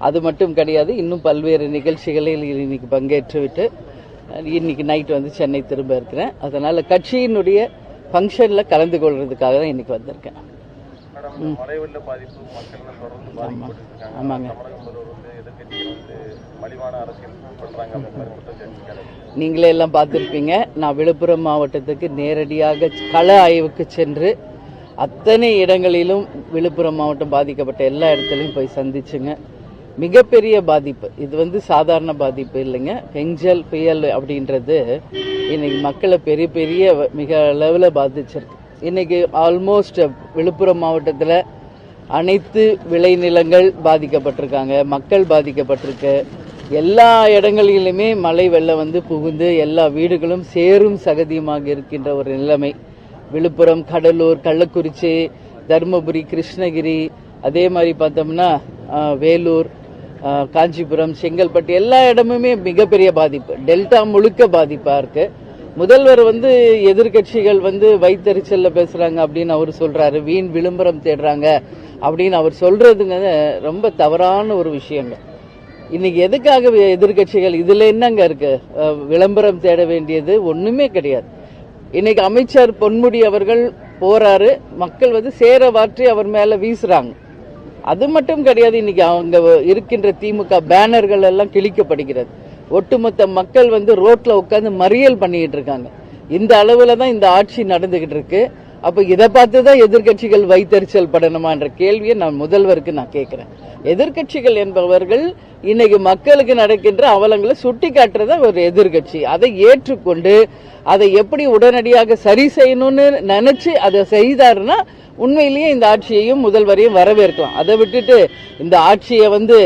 அது மட்டும் கிடையாது, இன்னும் பல்வேறு நிகழ்ச்சிகளில் இன்னைக்கு பங்கேற்றுவிட்டு இன்னைக்கு நைட் வந்து சென்னை திரும்ப இருக்கிறேன். அதனால கட்சியினுடைய ஃபங்க்ஷன்ல கலந்து கொள்றதுக்காக தான் இன்னைக்கு வந்திருக்கேன். ஆமாங்க, நீங்களே எல்லாம் பார்த்திருப்பீங்க. நான் விழுப்புரம் மாவட்டத்துக்கு நேரடியாக கள ஆய்வுக்கு சென்று அத்தனை இடங்களிலும் விழுப்புரம் மாவட்டம் பாதிக்கப்பட்ட எல்லா இடத்துலையும் போய் சந்திச்சுங்க. மிகப்பெரிய பாதிப்பு, இது வந்து சாதாரண பாதிப்பு இல்லைங்க. பெஞ்சல் புயல் அப்படின்றது இன்னைக்கு மக்களை பெரிய பெரிய மிக அளவில் பாதிச்சிருக்கு. இன்னைக்கு ஆல்மோஸ்ட் விழுப்புரம் மாவட்டத்தில் அனைத்து விளைநிலங்கள் பாதிக்கப்பட்டிருக்காங்க, மக்கள் பாதிக்கப்பட்டிருக்கு. எல்லா இடங்களிலுமே மழை வெள்ளம் வந்து புகுந்து எல்லா வீடுகளும் சேரும் சகதியுமாக இருக்கின்ற ஒரு நிலைமை. விழுப்புரம், கடலூர், கள்ளக்குறிச்சி, தருமபுரி, கிருஷ்ணகிரி, அதே மாதிரி பார்த்தோம்னா வேலூர், காஞ்சிபுரம், செங்கல்பட்டு எல்லா இடமுமே மிகப்பெரிய பாதிப்பு. டெல்டா முழுக்க பாதிப்பா இருக்கு. முதல்வர் வந்து எதிர்கட்சிகள் வந்து வைத்தறிச்சல்ல பேசுறாங்க அப்படின்னு அவர் சொல்றாரு, வீண் விளம்பரம் தேடுறாங்க அப்படின்னு அவர் சொல்றதுங்க ரொம்ப தவறான ஒரு விஷயங்க. இன்னைக்கு எதுக்காக எதிர்கட்சிகள், இதுல என்னங்க இருக்கு? விளம்பரம் தேட வேண்டியது ஒண்ணுமே கிடையாது. இன்னைக்கு அமைச்சர் பொன்முடி அவர்கள் போறாரு, மக்கள் வந்து சேர வாற்றி அவர் மேல வீசுறாங்க. அது மட்டும் கிடையாது, இன்னைக்கு அவங்க இருக்கின்ற திமுக பேனர்கள் எல்லாம் கிழிக்கப்படுகிறது. ஒட்டுமொத்த மக்கள் வந்து ரோட்ல உட்கார்ந்து மறியல் பண்ணிட்டு இருக்காங்க. இந்த அளவுல தான் இந்த ஆட்சி நடந்துகிட்டு இருக்கு. அப்ப இதை பார்த்துதான் எதிர்கட்சிகள் வைத்தறிச்சல் படணுமான்ற கேள்வியை நான் முதல்வருக்கு நான் கேட்கிறேன். எதிர்கட்சிகள் என்பவர்கள் இன்னைக்கு மக்களுக்கு நடக்கின்ற அவலங்களை சுட்டி காட்டுறதா ஒரு எதிர்கட்சி. அதை ஏற்றுக்கொண்டு அதை எப்படி உடனடியாக சரி செய்யணும்னு நினைச்சு அதை செய்தாருன்னா உண்மையிலேயே இந்த ஆட்சியையும் முதல்வரையும் வரவேற்கலாம். அதை விட்டுட்டு இந்த ஆட்சியை வந்து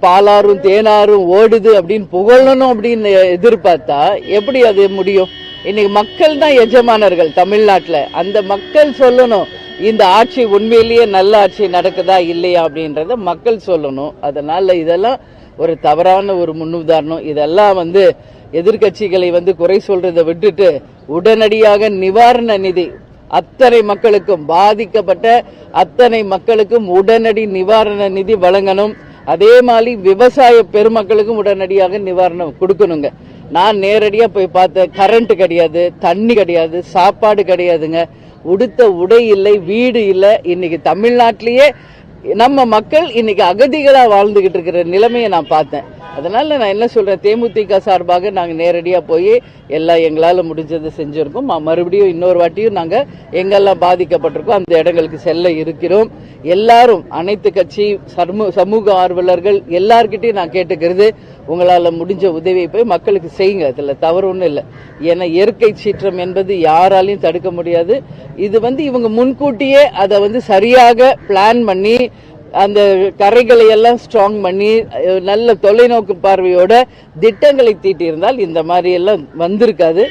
பாலாரும் தேனாரும் ஓடுது அப்படின்னு புகழணும் அப்படின்னு எதிர்பார்த்தா எப்படி அது முடியும்? இன்னைக்கு மக்கள் தான் எஜமானர்கள் தமிழ்நாட்டில். அந்த மக்கள் சொல்லணும் இந்த ஆட்சி உண்மையிலேயே நல்ல ஆட்சி நடக்குதா இல்லையா அப்படின்றத மக்கள் சொல்லணும். அதனால இதெல்லாம் ஒரு தவறான ஒரு முன்னுதாரணம். இதெல்லாம் வந்து எதிர்கட்சிகளை வந்து குறை சொல்றதை விட்டுட்டு உடனடியாக நிவாரண நிதி அத்தனை மக்களுக்கும், பாதிக்கப்பட்ட அத்தனை மக்களுக்கும் உடனடி நிவாரண நிதி வழங்கணும். அதே மாதிரி விவசாய பெருமக்களுக்கும் உடனடியாக நிவாரணம் கொடுக்கணுங்க. நான் நேரடியா போய் பார்த்தேன், கரண்ட் கிடையாது, தண்ணி கிடையாது, சாப்பாடு கிடையாதுங்க, உடுத்த உடை இல்லை, வீடு இல்லை. இன்னைக்கு தமிழ்நாட்டிலேயே நம்ம மக்கள் இன்னைக்கு அகதிகளா வாழ்ந்துகிட்டு இருக்கிற நிலைமையை நான் பார்த்தேன். அதனால நான் என்ன சொல்றேன், தேமுதிக சார்பாக நாங்கள் நேரடியா போய் எல்லாம் எங்களால் முடிஞ்சதை செஞ்சிருக்கோம். மறுபடியும் இன்னொரு வாட்டியும் நாங்கள் எங்கெல்லாம் பாதிக்கப்பட்டிருக்கோம் அந்த இடங்களுக்கு செல்ல இருக்கிறோம். எல்லாரும், அனைத்து கட்சி சமூக ஆர்வலர்கள் எல்லார்கிட்டையும் நான் கேட்டுக்கிறது, உங்களால் முடிஞ்ச உதவியை போய் மக்களுக்கு செய்யுங்க. அதில் தவறு ஒன்றும் இல்லை. ஏன்னா இயற்கை சீற்றம் என்பது யாராலையும் தடுக்க முடியாது. இது வந்து இவங்க முன்கூட்டியே அதை வந்து சரியாக பிளான் பண்ணி அந்த கரைகளை எல்லாம் ஸ்ட்ராங் பண்ணி நல்ல தொலைநோக்கு பார்வையோட திட்டங்களை தீட்டியிருந்தால் இந்த மாதிரி எல்லாம் வந்திருக்காது.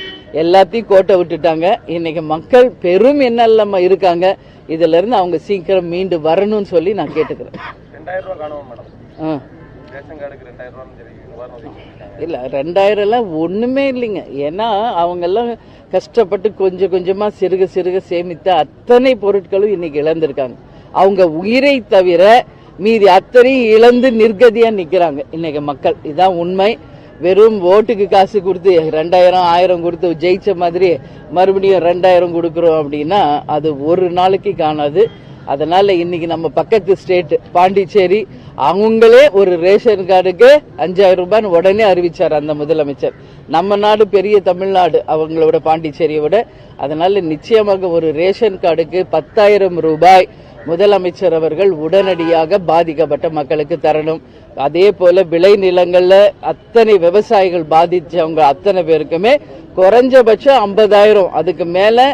எல்லாத்தையும் கோட்டை விட்டுட்டாங்க. இன்னைக்கு மக்கள் பெரும் எண்ணம் இருக்காங்க. இதுல இருந்து அவங்க சீக்கிரம் மீண்டு வரணும்னு சொல்லி நான் கேட்டுக்கிறேன். இல்ல 2000 எல்லாம் ஒண்ணுமே இல்லைங்க. ஏன்னா அவங்க எல்லாம் கஷ்டப்பட்டு கொஞ்சம் கொஞ்சமா சிறுக சிறுக சேமித்த அத்தனை பொருட்களும் இன்னைக்கு இழந்திருக்காங்க. அவங்க உயிரை தவிர மீதி அத்தனையும் இழந்து நிர்கதியா நிக்கிறாங்க இன்னைக்கு மக்கள். இதுதான் உண்மை. வெறும் ஓட்டுக்கு காசு கொடுத்து 2000 1000 கொடுத்து ஜெயிச்ச மாதிரி மறுபடியும் 2000 கொடுக்கறோம் அப்படின்னா அது ஒரு நாளைக்கு காணாது. அதனால இன்னைக்கு நம்ம பக்கத்து ஸ்டேட் பாண்டிச்சேரி, அவங்களே ஒரு ரேஷன் கார்டுக்கு 5000 ரூபாய் உடனே அறிவிச்சார் அந்த முதலமைச்சர். நம்ம நாடு பெரிய தமிழ்நாடு அவங்களோட பாண்டிச்சேரியை விட. அதனால நிச்சயமாக ஒரு ரேஷன் கார்டுக்கு 10,000 ரூபாய் முதலமைச்சர் அவர்கள் உடனடியாக பாதிக்கப்பட்ட மக்களுக்கு தரணும். அதே போல விளை நிலங்கள்ல அத்தனை விவசாயிகள் பாதிச்சவங்க அத்தனை பேருக்குமே குறைஞ்சபட்சம் 50,000, அதுக்கு மேல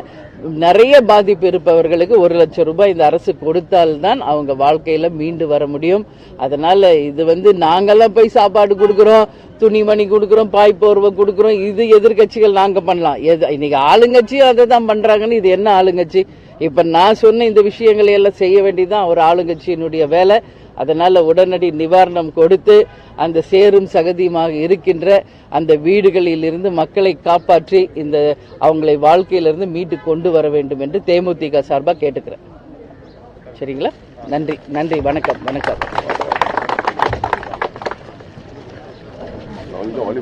நிறைய பாதிப்பு இருப்பவர்களுக்கு 1,00,000 ரூபாய் இந்த அரசு கொடுத்தால்தான் அவங்க வாழ்க்கையில மீண்டு வர முடியும். அதனால இது வந்து நாங்கெல்லாம் போய் சாப்பாடு கொடுக்கறோம், துணிமணி கொடுக்கறோம், பாய் போர்வை கொடுக்கறோம், இது எதிர்கட்சிகள் நாங்க பண்ணலாம். இன்னைக்கு ஆளுங்கட்சியும் அதை தான் பண்றாங்கன்னு இது என்ன ஆளுங்கட்சி? இப்ப நான் சொன்ன இந்த விஷயங்களை எல்லாம் செய்ய வேண்டியதுதான் ஒரு ஆளுங்கட்சியினுடைய வேலை. அதனால உடனடி நிவாரணம் கொடுத்து அந்த சேரும் சகதியுமாக இருக்கின்ற அந்த வீடுகளில் இருந்து மக்களை காப்பாற்றி இந்த அவங்களை வாழ்க்கையிலிருந்து மீட்டு கொண்டு வர வேண்டும் என்று தேமுதிக சார்பாக கேட்டுக்கிறேன். சரிங்களா? நன்றி, நன்றி, வணக்கம், வணக்கம். கொஞ்சம் வலி